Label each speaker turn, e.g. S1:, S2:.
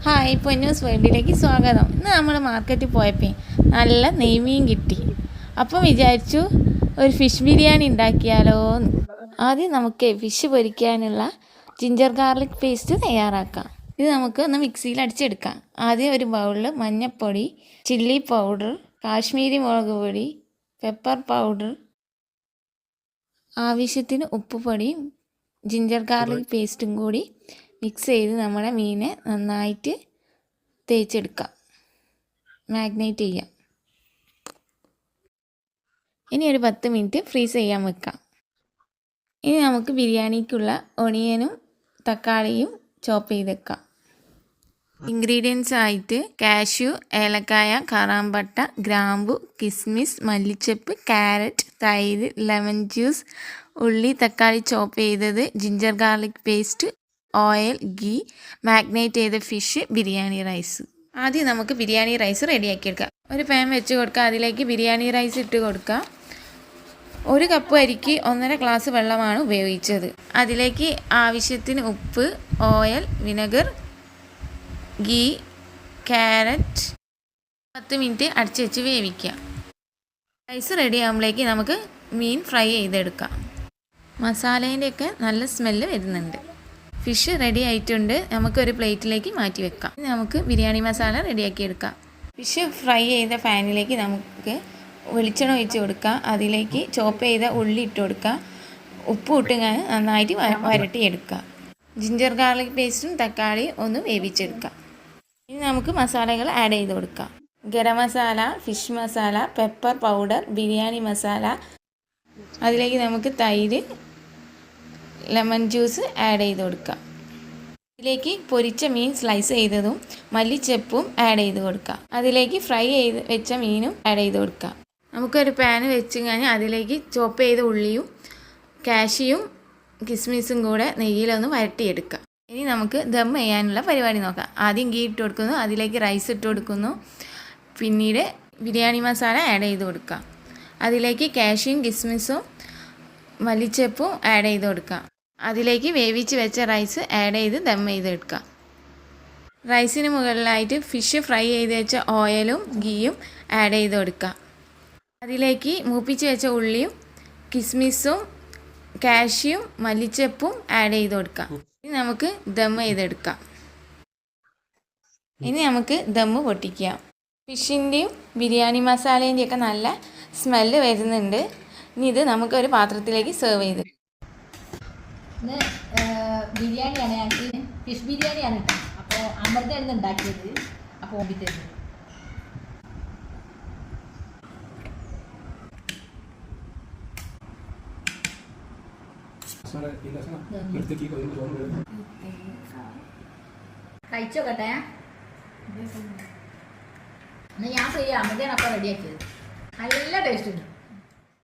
S1: Hi Ponnoos വേൾഡിലേക്ക് സ്വാഗതം. ഇന്ന് നമ്മൾ മാർക്കറ്റിൽ പോയപ്പോൾ നല്ല നെയ്മീൻ കിട്ടി. അപ്പം വിചാരിച്ചു ഒരു ഫിഷ് ബിരിയാണി ഉണ്ടാക്കിയാലോ എന്ന്. ആദ്യം നമുക്ക് ഫിഷ് പൊരിക്കാനുള്ള ജിഞ്ചർ ഗാർലിക് പേസ്റ്റ് തയ്യാറാക്കാം. ഇത് നമുക്ക് ഒന്ന് മിക്സിയിൽ അടിച്ചെടുക്കാം. ആദ്യം ഒരു ബൗളിൽ മഞ്ഞൾപ്പൊടി, ചില്ലി പൗഡർ, കാശ്മീരി മുളക് പൊടി, പെപ്പർ പൗഡർ, ആവശ്യത്തിന് ഉപ്പുപൊടിയും ജിഞ്ചർ ഗാർലിക് പേസ്റ്റും കൂടി മിക്സ് ചെയ്ത് നമ്മുടെ മീനെ നന്നായിട്ട് തേച്ചെടുക്കാം, മാഗ്നേറ്റ് ചെയ്യാം. ഇനി ഒരു 10 മിനിറ്റ് ഫ്രീസ് ചെയ്യാൻ വെക്കാം. ഇനി നമുക്ക് ബിരിയാണിക്കുള്ള ഒണിയനും തക്കാളിയും ചോപ്പ് ചെയ്ത് വെക്കാം. ഇൻഗ്രീഡിയൻസ് ആയിട്ട് കാഷ്യൂ, ഏലക്കായ, കറാമ്പട്ട, ഗ്രാമ്പു, കിസ്മിസ്, മല്ലിച്ചപ്പ്, ക്യാരറ്റ്, തൈര്, ലെമൺ ജ്യൂസ്, ഉള്ളി, തക്കാളി ചോപ്പ് ചെയ്തത്, ginger garlic paste, oil, ghee, marinate ചെയ്ത ഫിഷ്, ബിരിയാണി റൈസ്. ആദ്യം നമുക്ക് ബിരിയാണി റൈസ് റെഡിയാക്കിയെടുക്കാം. ഒരു പാൻ വെച്ച് കൊടുക്കുക. അതിലേക്ക് ബിരിയാണി റൈസ് ഇട്ട് കൊടുക്കുക. 1 കപ്പ് അരിക്ക് 1.5 ഗ്ലാസ് വെള്ളമാണ് ഉപയോഗിച്ചത്. അതിലേക്ക് ആവശ്യത്തിന് ഉപ്പ്, oil, vinegar, ghee, carrot 10 minute അടച്ച് വെച്ച് വേവിക്കുക. റൈസ് റെഡി ആകുമ്പോഴേക്ക് നമുക്ക് മീൻ ഫ്രൈ ചെയ്തെടുക്കാം. മസാലേൻ്റെയൊക്കെ നല്ല സ്മെല്ല് വരുന്നുണ്ട്. ഫിഷ് റെഡി ആയിട്ടുണ്ട്. നമുക്കൊരു പ്ലേറ്റിലേക്ക് മാറ്റി വെക്കാം. നമുക്ക് ബിരിയാണി മസാല റെഡിയാക്കി എടുക്കാം. ഫിഷ് ഫ്രൈ ചെയ്ത പാനിലേക്ക് നമുക്ക് വെളിച്ചെണ്ണ ഒഴിച്ച് കൊടുക്കുക. അതിലേക്ക് ചോപ്പ് ചെയ്ത ഉള്ളി ഇട്ട് കൊടുക്കുക. ഉപ്പ് ഇട്ട് നന്നായിട്ട് വരട്ടിയെടുക്കുക. ജിഞ്ചർ ഗാർലിക് പേസ്റ്റും തക്കാളിയും ഒന്ന് വേവിച്ചെടുക്കുക. ഇനി നമുക്ക് മസാലകൾ ആഡ് ചെയ്ത് കൊടുക്കാം. Garam masala, fish masala, pepper powder, biryani masala. അതിലേക്ക് നമുക്ക് തൈര്, ലെമൺ ജ്യൂസ് ആഡ് ചെയ്ത് കൊടുക്കുക. അതിലേക്ക് പൊരിച്ച മീൻ സ്ലൈസ് ചെയ്തതും മല്ലിച്ചപ്പും ആഡ് ചെയ്ത് കൊടുക്കുക. അതിലേക്ക് ഫ്രൈ ചെയ്ത് വെച്ച മീനും ആഡ് ചെയ്ത് കൊടുക്കുക. നമുക്കൊരു പാൻ വെച്ച് കഴിഞ്ഞാൽ അതിലേക്ക് ചോപ്പ് ചെയ്ത ഉള്ളിയും കാഷ്യൂയും കിസ്മിസും കൂടെ നെയ്യിലൊന്ന് വരട്ടിയെടുക്കുക. ഇനി നമുക്ക് ദം ചെയ്യാനുള്ള പരിപാടി നോക്കാം. ആദ്യം ഗീ ഇട്ട് കൊടുക്കുന്നു. അതിലേക്ക് റൈസ് ഇട്ട് കൊടുക്കുന്നു. പിന്നീട് ബിരിയാണി മസാല ആഡ് ചെയ്ത് കൊടുക്കുക. അതിലേക്ക് കാഷ്യൂയും കിസ്മിസും മല്ലിച്ചപ്പും ആഡ് ചെയ്ത് കൊടുക്കുക. അതിലേക്ക് വേവിച്ച് വെച്ച റൈസ് ആഡ് ചെയ്ത് ദം ചെയ്തെടുക്കുക. റൈസിന് മുകളിലായിട്ട് ഫിഷ് ഫ്രൈ ചെയ്ത് വെച്ച ഓയിലും ഗീയും ആഡ് ചെയ്ത് കൊടുക്കുക. അതിലേക്ക് മൂപ്പിച്ച് വെച്ച ഉള്ളിയും കിസ്മിസും കാഷ്യൂം മല്ലിച്ചപ്പും ആഡ് ചെയ്ത് കൊടുക്കുക. ഇനി നമുക്ക് ദം ചെയ്തെടുക്കാം. ഇനി നമുക്ക് ദമ്മ് പൊട്ടിക്കാം. ഫിഷിൻ്റെയും ബിരിയാണി മസാലേൻ്റെയൊക്കെ നല്ല സ്മെല്ല് വരുന്നുണ്ട്. ഇനി ഇത് നമുക്കൊരു പാത്രത്തിലേക്ക് സെർവ് ചെയ്ത്.
S2: ഇന്ന് ബിരിയാണിയാണ്, ഞങ്ങൾക്ക് ഫിഷ് ബിരിയാണിയാണ് കേട്ടോ. അപ്പോൾ അമൃതയാണ് ഉണ്ടാക്കിയത്. അപ്പോൾ ഓമ്പിത്തരുന്നു. കഴിച്ചോക്കട്ടെ. എന്നാൽ ഞാൻ ചെയ്യാം. അമൃതയാണ് അപ്പോൾ റെഡിയാക്കിയത്. നല്ല ടേസ്റ്റ് ഉണ്ട്.